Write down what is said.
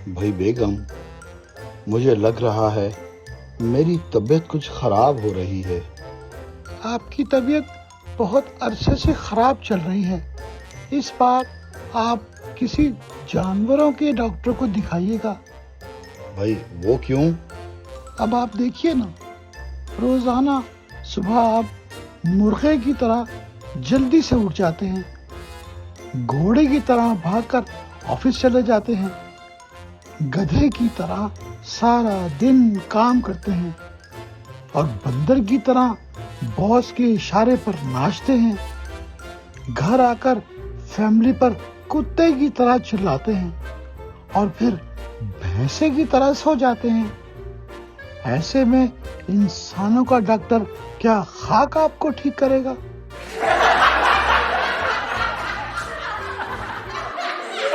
بھائی بیگم، مجھے لگ رہا ہے میری طبیعت کچھ خراب ہو رہی ہے۔ آپ کی طبیعت بہت عرصے سے خراب چل رہی ہے۔ اس بار آپ کسی جانوروں کے ڈاکٹر کو دکھائیے گا۔ بھائی وہ کیوں؟ اب آپ دیکھیے نا، روزانہ صبح آپ مرغے کی طرح جلدی سے اٹھ جاتے ہیں، گھوڑے کی طرح بھاگ کر آفس چلے جاتے ہیں، گدھے کی طرح سارا دن کام کرتے ہیں اور بندر کی طرح باس کے اشارے پر ناچتے ہیں، گھر آ کر فیملی پر کتے کی طرح چلاتے ہیں اور پھر بھینسے کی طرح سو جاتے ہیں۔ ایسے میں انسانوں کا ڈاکٹر کیا خاک آپ کو ٹھیک کرے گا؟